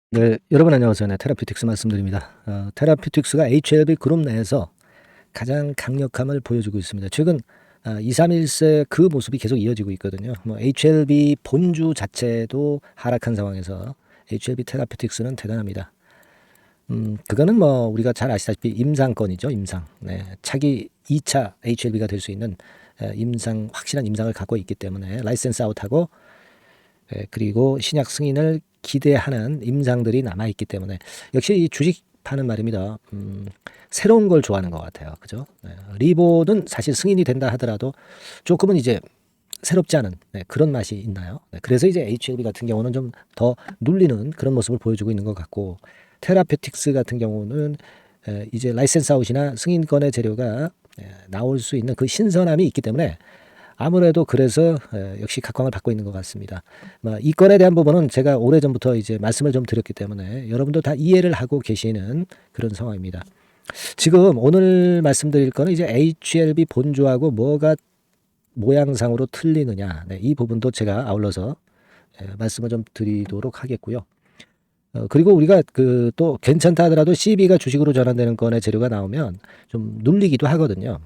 네, 여러분 안녕하세요. 네, 테라피틱스 말씀드립니다. 테라피틱스가 HLB 그룹 내에서 가장 강력함을 보여주고 있습니다. 최근 231세 그 모습이 계속 이어지고 있거든요. HLB 본주 자체도 하락한 상황에서 HLB 테라피틱스는 대단합니다. 그거는 우리가 잘 아시다시피 임상권이죠, 임상. 네, 차기 2차 HLB가 될 수 있는 확실한 임상을 갖고 있기 때문에 라이센스 아웃하고 그리고 신약 승인을 기대하는 임상들이 남아있기 때문에 역시 이 주식파는 말입니다. 새로운 걸 좋아하는 것 같아요. 그죠? 리보는 사실 승인이 된다 하더라도 조금은 이제 새롭지 않은 그런 맛이 있나요? 그래서 이제 HLB 같은 경우는 좀 더 눌리는 그런 모습을 보여주고 있는 것 같고 테라페틱스 같은 경우는 이제 라이센스 아웃이나 승인권의 재료가 나올 수 있는 그 신선함이 있기 때문에 아무래도 그래서 역시 각광을 받고 있는 것 같습니다. 이 건에 대한 부분은 제가 오래전부터 이제 말씀을 좀 드렸기 때문에 여러분도 다 이해를 하고 계시는 그런 상황입니다. 지금 오늘 말씀드릴 거는 이제 HLB 본주하고 뭐가 모양상으로 틀리느냐, 이 부분도 제가 아울러서 말씀을 좀 드리도록 하겠고요. 그리고 우리가 그 또 괜찮다 하더라도 CB가 주식으로 전환되는 건의 재료가 나오면 좀 눌리기도 하거든요.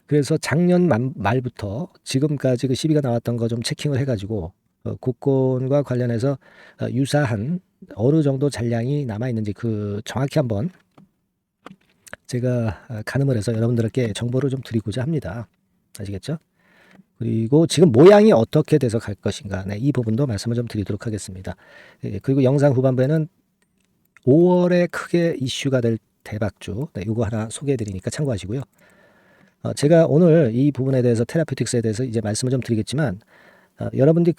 그래서 작년 말부터 지금까지 그 시비가 나왔던 거 좀 체킹을 해가지고 국권과 관련해서 유사한 어느 정도 잔량이 남아있는지 그 정확히 한번 제가 가늠을 해서 여러분들께 정보를 좀 드리고자 합니다. 아시겠죠? 그리고 지금 모양이 어떻게 돼서 갈 것인가, 이 부분도 말씀을 좀 드리도록 하겠습니다. 그리고 영상 후반부에는 5월에 크게 이슈가 될 대박주, 이거 하나 소개해 드리니까 참고하시고요. 제가 오늘 이 부분에 대해서 테라피틱스에 대해서 이제 말씀을 좀 드리겠지만 여러분들이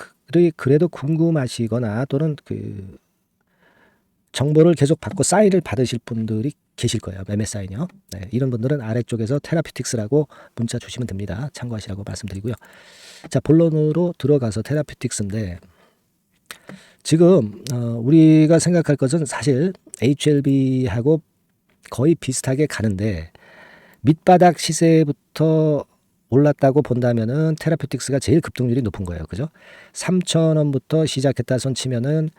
그래도 궁금하시거나 또는 그 정보를 계속 받고 사인을 받으실 분들이 계실 거예요. 매매 사인이요. 네, 이런 분들은 아래쪽에서 테라피틱스라고 문자 주시면 됩니다. 참고하시라고 말씀드리고요. 자, 본론으로 들어가서 테라피틱스인데 지금 우리가 생각할 것은 사실 HLB하고 거의 비슷하게 가는데 밑바닥 시세부터 올랐다고 본다면은 테라피틱스가 제일 급등률이 높은 거예요. 그죠? 3,000원부터 시작했다 손 치면은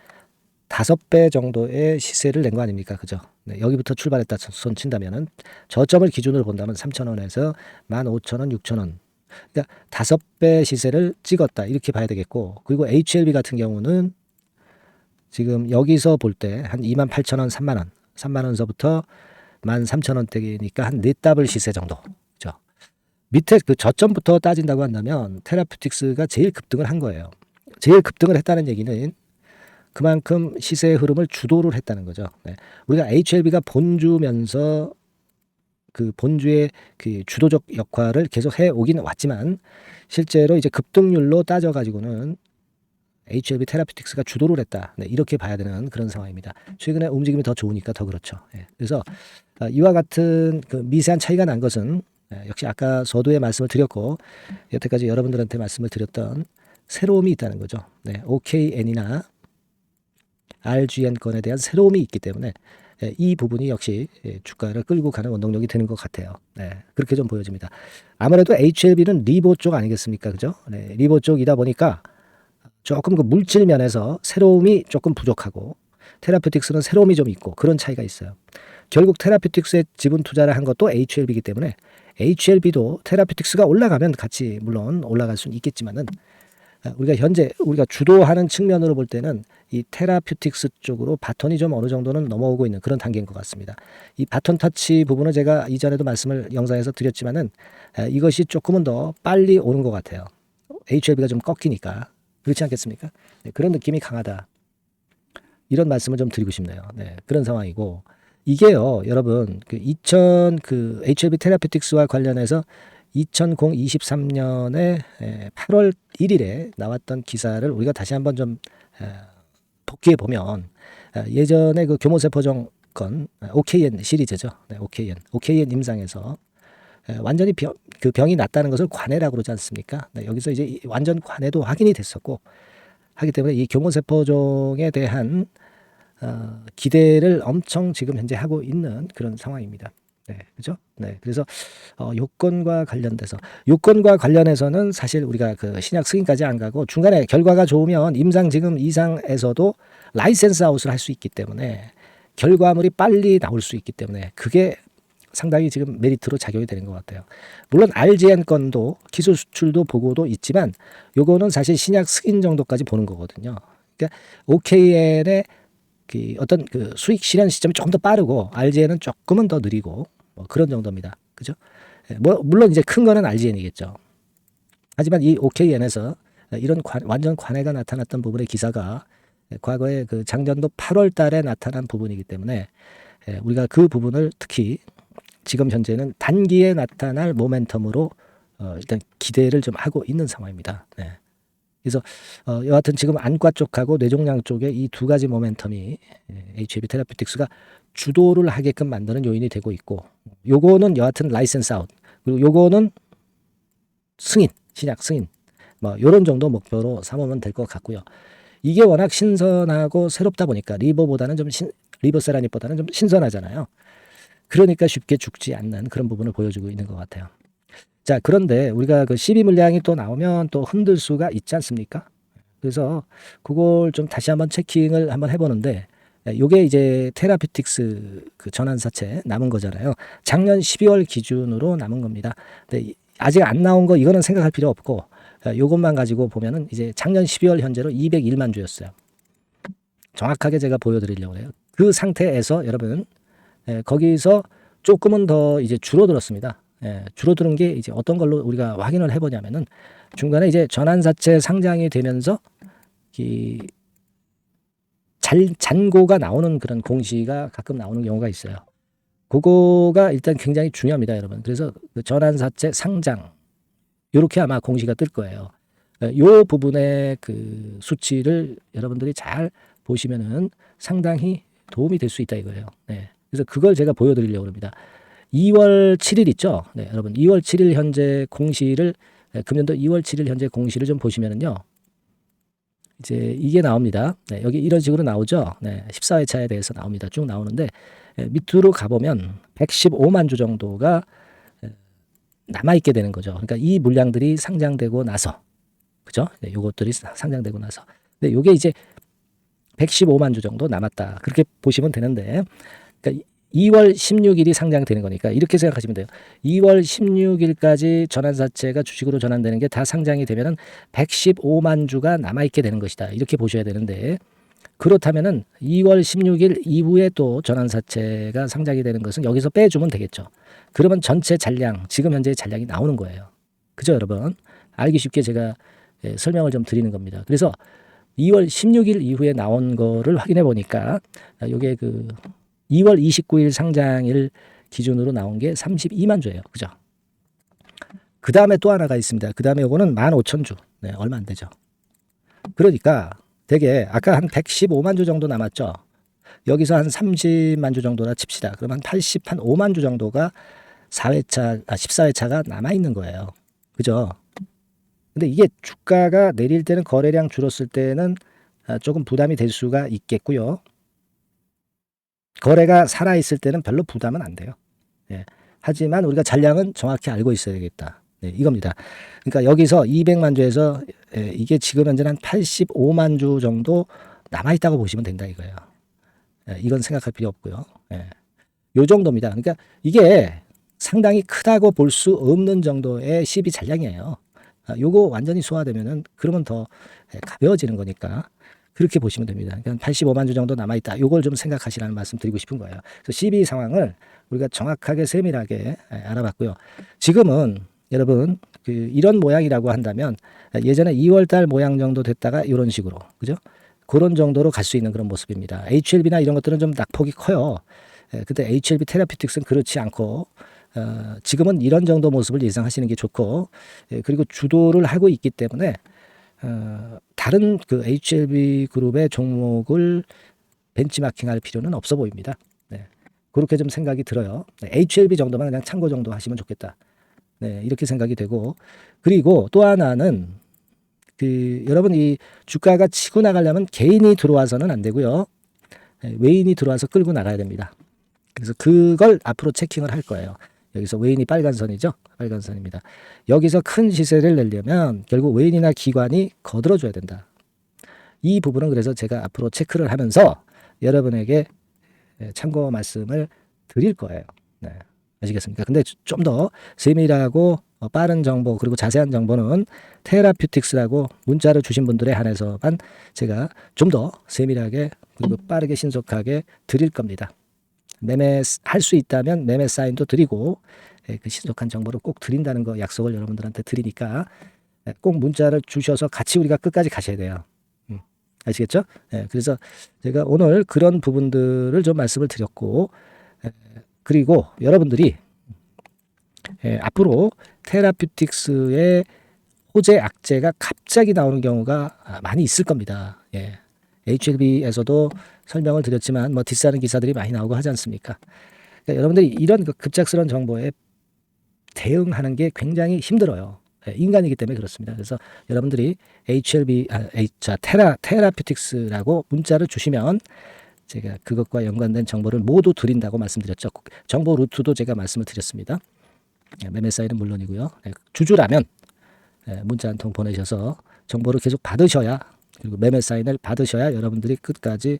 5배 정도의 시세를 낸 거 아닙니까? 그죠? 네, 여기부터 출발했다 손 친다면은 저점을 기준으로 본다면 3,000원에서 15,000원, 6,000원. 그러니까 5배 시세를 찍었다. 이렇게 봐야 되겠고. 그리고 HLB 같은 경우는 지금 여기서 볼 때 한 28,000원, 3만 원. 3만 원서부터 13,000원대니까 한 4더블 시세 정도. 그죠? 밑에 그 저점부터 따진다고 한다면 테라퓨틱스가 제일 급등을 한 거예요. 제일 급등을 했다는 얘기는 그만큼 시세의 흐름을 주도를 했다는 거죠. 네. 우리가 HLB가 본주면서 그 본주의 그 주도적 역할을 계속 해 오긴 왔지만 실제로 이제 급등률로 따져 가지고는 HLB 테라피틱스가 주도를 했다. 네, 이렇게 봐야 되는 그런 상황입니다. 최근에 움직임이 더 좋으니까 더 그렇죠. 예, 그래서 이와 같은 그 미세한 차이가 난 것은 역시 아까 서두에 말씀을 드렸고 여태까지 여러분들한테 말씀을 드렸던 새로움이 있다는 거죠. 네, OKN이나 RGN 건에 대한 새로움이 있기 때문에 이 부분이 역시 주가를 끌고 가는 원동력이 되는 것 같아요. 네, 그렇게 좀 보여집니다. 아무래도 HLB는 리보 쪽 아니겠습니까? 그죠? 네, 리보 쪽이다 보니까 조금 그 물질 면에서 새로움이 조금 부족하고 테라피틱스는 새로움이 좀 있고 그런 차이가 있어요. 결국 테라피틱스에 지분 투자를 한 것도 HLB이기 때문에 HLB도 테라피틱스가 올라가면 같이 물론 올라갈 수는 있겠지만은 우리가 현재 우리가 주도하는 측면으로 볼 때는 이 테라피틱스 쪽으로 바톤이 좀 어느 정도는 넘어오고 있는 그런 단계인 것 같습니다. 이 바톤 터치 부분은 제가 이전에도 말씀을 영상에서 드렸지만은 이것이 조금은 더 빨리 오는 것 같아요. HLB가 좀 꺾이니까. 그렇지 않겠습니까? 네, 그런 느낌이 강하다. 이런 말씀을 좀 드리고 싶네요. 네, 그런 상황이고 이게요, 여러분 그 HLB 테라피틱스와 관련해서 2023년에 8월 1일에 나왔던 기사를 우리가 다시 한번 좀 복귀해 보면 예전에 그 교모세포종 건 OKN 시리즈죠. 네, OKN 임상에서 완전히 그 병이 낫다는 것을 관해라고 그러지 않습니까? 네, 여기서 이제 완전 관해도 확인이 됐었고 하기 때문에 이 교모세포종에 대한 기대를 엄청 지금 현재 하고 있는 그런 상황입니다. 네, 그죠? 네, 그래서 요건과 관련해서는 사실 우리가 그 신약 승인까지 안 가고 중간에 결과가 좋으면 임상지금 이상에서도 라이센스 아웃을 할 수 있기 때문에 결과물이 빨리 나올 수 있기 때문에 그게 상당히 지금 메리트로 작용이 되는 것 같아요. 물론 RGN 건도 기술 수출도 보고도 있지만 요거는 사실 신약 승인 정도까지 보는 거거든요. 그러니까 OKN의 그 어떤 그 수익 실현 시점이 조금 더 빠르고 RGN은 조금은 더 느리고 뭐 그런 정도입니다. 그죠? 예, 뭐 물론 이제 큰 거는 RGN이겠죠. 하지만 이 OKN에서 이런 완전 관해가 나타났던 부분의 기사가 과거에 그 작년도 8월 달에 나타난 부분이기 때문에 우리가 그 부분을 특히 지금 현재는 단기에 나타날 모멘텀으로 일단 기대를 좀 하고 있는 상황입니다. 네. 그래서 여하튼 지금 안과 쪽하고 뇌종양 쪽에 이 두 가지 모멘텀이 HAB 테라피틱스가 주도를 하게끔 만드는 요인이 되고 있고, 요거는 여하튼 라이센스 아웃, 그리고 요거는 승인, 신약 승인, 뭐 요런 정도 목표로 삼으면 될 것 같고요. 이게 워낙 신선하고 새롭다 보니까 리보세라닙보다는 좀 신선하잖아요. 그러니까 쉽게 죽지 않는 그런 부분을 보여주고 있는 것 같아요. 자, 그런데 우리가 그 12 물량이 또 나오면 또 흔들 수가 있지 않습니까? 그래서 그걸 좀 다시 한번 체킹을 한번 해보는데, 요게 이제 테라피틱스 그 전환사채 남은 거잖아요. 작년 12월 기준으로 남은 겁니다. 근데 아직 안 나온 거 이거는 생각할 필요 없고, 요것만 가지고 보면은 이제 작년 12월 현재로 201만 주였어요. 정확하게 제가 보여드리려고 해요. 그 상태에서 여러분, 거기서 조금은 더 이제 줄어들었습니다. 줄어드는 게 이제 어떤 걸로 우리가 확인을 해보냐면은 중간에 이제 전환사채 상장이 되면서 이 잔고가 나오는 그런 공시가 가끔 나오는 경우가 있어요. 그거가 일단 굉장히 중요합니다, 여러분. 그래서 그 전환사채 상장 이렇게 아마 공시가 뜰 거예요. 요 부분의 그 수치를 여러분들이 잘 보시면은 상당히 도움이 될 수 있다 이거예요. 네. 그래서 그걸 제가 보여드리려고 합니다. 2월 7일 있죠? 네, 여러분 2월 7일 현재 공시를 금년도 2월 7일 현재 공시를 좀 보시면은요. 이제 이게 나옵니다. 네, 여기 이런 식으로 나오죠. 네, 14회차에 대해서 나옵니다. 쭉 나오는데 밑으로 가보면 115만 주 정도가 남아있게 되는 거죠. 그러니까 이 물량들이 상장되고 나서, 그죠? 네, 요것들이 상장되고 나서. 근데 요게 이제 115만 주 정도 남았다. 그렇게 보시면 되는데, 그러니까 2월 16일이 상장되는 거니까 이렇게 생각하시면 돼요. 2월 16일까지 전환사채가 주식으로 전환되는 게 다 상장이 되면은 115만 주가 남아있게 되는 것이다. 이렇게 보셔야 되는데, 그렇다면은 2월 16일 이후에 또 전환사채가 상장이 되는 것은 여기서 빼주면 되겠죠. 그러면 전체 잔량, 지금 현재의 잔량이 나오는 거예요. 그죠, 여러분? 알기 쉽게 제가 설명을 좀 드리는 겁니다. 그래서 2월 16일 이후에 나온 거를 확인해 보니까 이게 그 2월 29일 상장일 기준으로 나온 게 32만 주예요. 그죠? 그 다음에 또 하나가 있습니다. 그 다음에 요거는 15,000주. 네, 얼마 안 되죠. 그러니까 되게 아까 한 115만 주 정도 남았죠. 여기서 한 30만 주 정도나 칩시다. 그러면 한 5만 주 정도가 14회차가 남아있는 거예요. 그죠? 근데 이게 주가가 내릴 때는 거래량 줄었을 때는 조금 부담이 될 수가 있겠고요. 거래가 살아있을 때는 별로 부담은 안 돼요. 예. 하지만 우리가 잔량은 정확히 알고 있어야 되겠다. 네, 이겁니다. 그러니까 여기서 200만 주에서 이게 지금 현재는 한 85만 주 정도 남아있다고 보시면 된다 이거예요. 이건 생각할 필요 없고요. 요 정도입니다. 그러니까 이게 상당히 크다고 볼 수 없는 정도의 12 잔량이에요. 요거 완전히 소화되면은 그러면 더 가벼워지는 거니까 그렇게 보시면 됩니다. 그러니까 85만 주 정도 남아있다. 요걸 좀 생각하시라는 말씀 드리고 싶은 거예요. 그래서 12 상황을 우리가 정확하게 세밀하게 알아봤고요. 지금은 여러분 그 이런 모양이라고 한다면 예전에 2월달 모양 정도 됐다가 이런 식으로 그죠? 그런 정도로 갈 수 있는 그런 모습입니다. HLB나 이런 것들은 좀 낙폭이 커요. 근데 HLB 테라피틱스는 그렇지 않고 지금은 이런 정도 모습을 예상하시는 게 좋고 그리고 주도를 하고 있기 때문에 다른 그 HLB 그룹의 종목을 벤치마킹할 필요는 없어 보입니다. 네. 그렇게 좀 생각이 들어요. 네. HLB 정도만 그냥 참고 정도 하시면 좋겠다. 네, 이렇게 생각이 되고 그리고 또 하나는 그 여러분 이 주가가 치고 나가려면 개인이 들어와서는 안 되고요. 외인이 들어와서 끌고 나가야 됩니다. 그래서 그걸 앞으로 체킹을 할 거예요. 여기서 외인이 빨간 선이죠. 빨간 선입니다. 여기서 큰 시세를 내려면 결국 외인이나 기관이 거들어줘야 된다. 이 부분은 그래서 제가 앞으로 체크를 하면서 여러분에게 참고 말씀을 드릴 거예요. 네. 아시겠습니까? 근데 좀 더 세밀하고 빠른 정보 그리고 자세한 정보는 테라퓨틱스라고 문자를 주신 분들에 한해서만 제가 좀 더 세밀하게 그리고 빠르게 신속하게 드릴 겁니다. 매매할 수 있다면 매매 사인도 드리고 그 신속한 정보를 꼭 드린다는 거 약속을 여러분들한테 드리니까 꼭 문자를 주셔서 같이 우리가 끝까지 가셔야 돼요. 아시겠죠? 그래서 제가 오늘 그런 부분들을 좀 말씀을 드렸고 그리고 여러분들이 앞으로 테라퓨틱스의 호재 악재가 갑자기 나오는 경우가 많이 있을 겁니다. HLB에서도 설명을 드렸지만 뭐 뒷사는 기사들이 많이 나오고 하지 않습니까? 그러니까 여러분들이 이런 급작스러운 정보에 대응하는 게 굉장히 힘들어요. 인간이기 때문에 그렇습니다. 그래서 여러분들이 테라퓨틱스라고 문자를 주시면 제가 그것과 연관된 정보를 모두 드린다고 말씀드렸죠. 정보 루트도 제가 말씀을 드렸습니다. 매매 사인은 물론이고요. 주주라면 문자 한 통 보내셔서 정보를 계속 받으셔야 그리고 매매 사인을 받으셔야 여러분들이 끝까지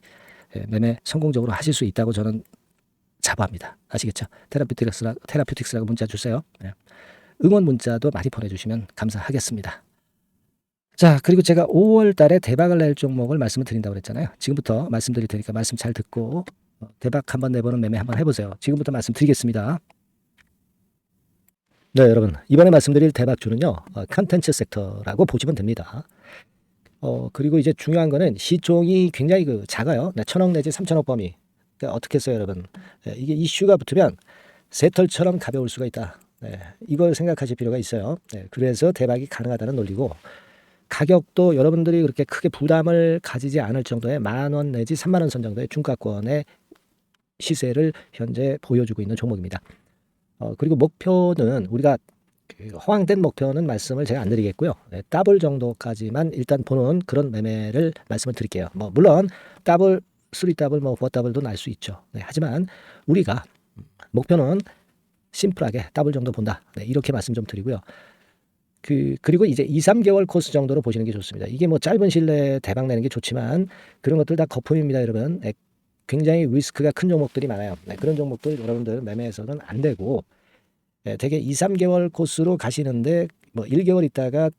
매매 성공적으로 하실 수 있다고 저는 자부합니다. 아시겠죠? 테라퓨틱스라고 문자 주세요. 응원 문자도 많이 보내주시면 감사하겠습니다. 자, 그리고 제가 5월 달에 대박을 낼 종목을 말씀을 드린다고 그랬잖아요. 지금부터 말씀드릴 테니까 말씀 잘 듣고 대박 한번 내보는 매매 한번 해보세요. 지금부터 말씀드리겠습니다. 네, 여러분. 이번에 말씀드릴 대박주는요. 컨텐츠 섹터라고 보시면 됩니다. 그리고 이제 중요한 거는 시총이 굉장히 작아요. 1,000억 내지 3,000억 범위. 그러니까 어떻게 했어요, 여러분? 이게 이슈가 붙으면 새털처럼 가벼울 수가 있다. 이걸 생각하실 필요가 있어요. 그래서 대박이 가능하다는 논리고 가격도 여러분들이 그렇게 크게 부담을 가지지 않을 정도의 10,000원 내지 30,000원 선 정도의 중가권의 시세를 현재 보여주고 있는 종목입니다. 그리고 목표는 우리가 허황된 목표는 말씀을 제가 안 드리겠고요. 더블 정도까지만 일단 보는 그런 매매를 말씀을 드릴게요. 물론 더블, 3더블, 4더블도 날 수 있죠. 하지만 우리가 목표는 심플하게 더블 정도 본다. 이렇게 말씀 좀 드리고요. 그리고 이제 2, 3개월 코스 정도로 보시는 게 좋습니다. 이게 짧은 시일 내에 대박 내는 게 좋지만 그런 것들 다 거품입니다, 여러분. 굉장히 리스크가 큰 종목들이 많아요. 그런 종목들 여러분들 매매해서는 안 되고 되게 2, 3개월 코스로 가시는데 1개월 있다가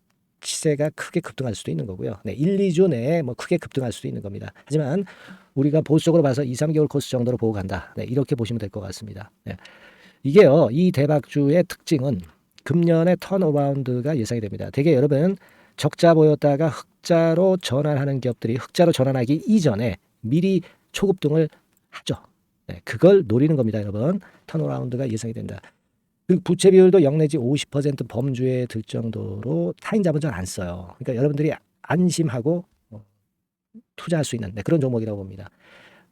시세가 크게 급등할 수도 있는 거고요. 1, 2주 내에 크게 급등할 수도 있는 겁니다. 하지만 우리가 보수적으로 봐서 2, 3개월 코스 정도로 보고 간다. 이렇게 보시면 될 것 같습니다. 이게요. 이 대박주의 특징은 금년에 턴어라운드가 예상이 됩니다. 되게 여러분 적자 보였다가 흑자로 전환하는 기업들이 흑자로 전환하기 이전에 미리 초급등을 하죠. 그걸 노리는 겁니다, 여러분. 턴어라운드가 예상이 된다. 그리고 부채 비율도 0 내지 50% 범주에 들 정도로 타인 자본 잘 안 써요. 그러니까 여러분들이 안심하고 투자할 수 있는 그런 종목이라고 봅니다.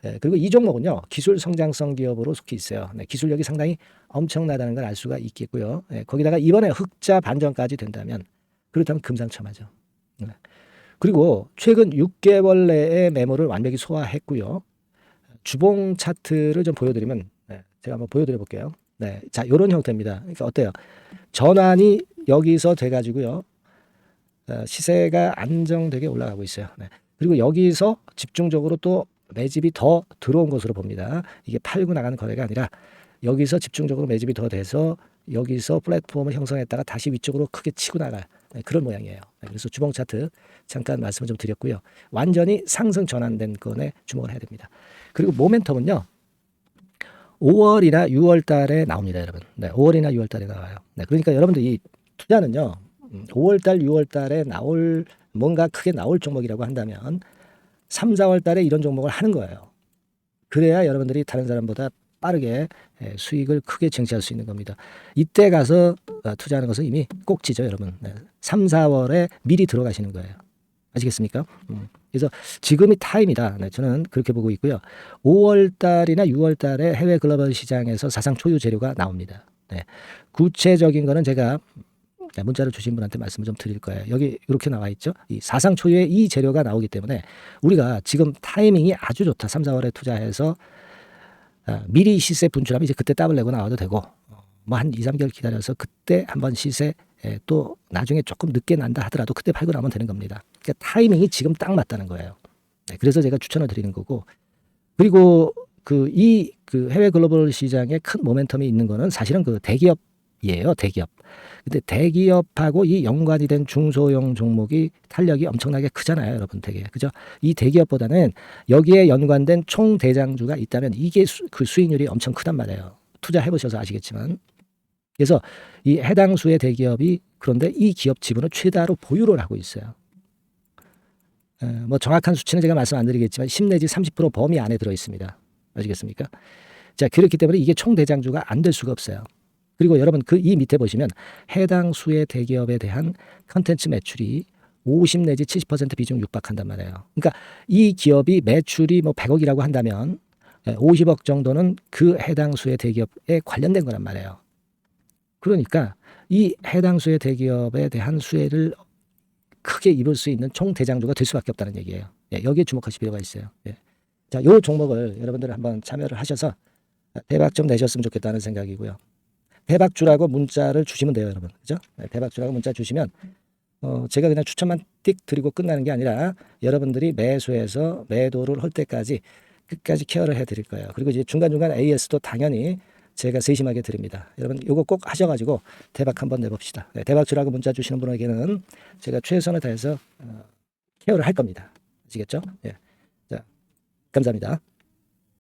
그리고 이 종목은요 기술 성장성 기업으로 속해 있어요. 기술력이 상당히 엄청나다는 걸 알 수가 있겠고요. 거기다가 이번에 흑자 반전까지 된다면 그렇다면 금상첨화죠. 그리고 최근 6개월 내에 매물을 완벽히 소화했고요. 주봉 차트를 좀 보여드리면 제가 한번 보여드려 볼게요. 자, 이런 형태입니다. 그러니까 어때요? 전환이 여기서 돼가지고요. 시세가 안정되게 올라가고 있어요. 그리고 여기서 집중적으로 또 매집이 더 들어온 것으로 봅니다. 이게 팔고 나가는 거래가 아니라 여기서 집중적으로 매집이 더 돼서 여기서 플랫폼을 형성했다가 다시 위쪽으로 크게 치고 나갈 그런 모양이에요. 그래서 주봉 차트 잠깐 말씀을 좀 드렸고요. 완전히 상승 전환된 건에 주목을 해야 됩니다. 그리고 모멘텀은요. 5월이나 6월 달에 나옵니다, 여러분. 5월이나 6월 달에 나와요. 그러니까 여러분들 이 투자는요. 5월 달, 6월 달에 뭔가 크게 나올 종목이라고 한다면 3, 4월 달에 이런 종목을 하는 거예요. 그래야 여러분들이 다른 사람보다 빠르게 수익을 크게 쟁취할 수 있는 겁니다. 이때 가서 투자하는 것은 이미 꼭지죠, 여러분. 3, 4월에 미리 들어가시는 거예요. 아시겠습니까? 그래서 지금이 타임이다. 저는 그렇게 보고 있고요. 5월 달이나 6월 달에 해외 글로벌 시장에서 사상 초유 재료가 나옵니다. 구체적인 거는 제가 문자를 주신 분한테 말씀을 좀 드릴 거예요. 여기 이렇게 나와 있죠. 이 사상 초유의 이 재료가 나오기 때문에 우리가 지금 타이밍이 아주 좋다. 3, 4월에 투자해서 미리 시세 분출하면 이제 그때 더블 내고 나와도 되고 뭐 한 2, 3개월 기다려서 그때 한번 시세 또 나중에 조금 늦게 난다 하더라도 그때 팔고 나면 되는 겁니다. 그러니까 타이밍이 지금 딱 맞다는 거예요. 네, 그래서 제가 추천을 드리는 거고 그리고 그 해외 글로벌 시장에 큰 모멘텀이 있는 거는 사실은 그 대기업이에요. 대기업. 근데 대기업하고 이 연관이 된 중소형 종목이 탄력이 엄청나게 크잖아요, 여러분 되게. 그죠? 이 대기업보다는 여기에 연관된 총 대장주가 있다면 이게 그 수익률이 엄청 크단 말이에요. 투자해 보셔서 아시겠지만. 그래서 이 해당 수의 대기업이 그런데 이 기업 지분을 최다로 보유를 하고 있어요. 뭐 정확한 수치는 제가 말씀 안 드리겠지만 10 내지 30% 범위 안에 들어 있습니다. 아시겠습니까? 자, 그렇기 때문에 이게 총 대장주가 안 될 수가 없어요. 그리고 여러분 이 밑에 보시면 해당 수의 대기업에 대한 컨텐츠 매출이 50 내지 70% 비중 육박한단 말이에요. 그러니까 이 기업이 매출이 뭐 100억이라고 한다면 50억 정도는 그 해당 수의 대기업에 관련된 거란 말이에요. 그러니까 이 해당 수의 대기업에 대한 수혜를 크게 입을 수 있는 총 대장주가 될 수밖에 없다는 얘기예요. 여기에 주목하실 필요가 있어요. 자, 요 종목을 여러분들 한번 참여를 하셔서 대박 좀 내셨으면 좋겠다는 생각이고요. 대박주라고 문자를 주시면 돼요, 여러분. 그죠? 대박주라고 문자 주시면 제가 그냥 추천만 띡 드리고 끝나는 게 아니라 여러분들이 매수해서 매도를 할 때까지 끝까지 케어를 해드릴 거예요. 그리고 이제 중간중간 AS도 당연히 제가 세심하게 드립니다. 여러분 요거 꼭 하셔가지고 대박 한번 내봅시다. 대박주라고 문자 주시는 분에게는 제가 최선을 다해서 케어를 할 겁니다. 아시겠죠? 자, 감사합니다.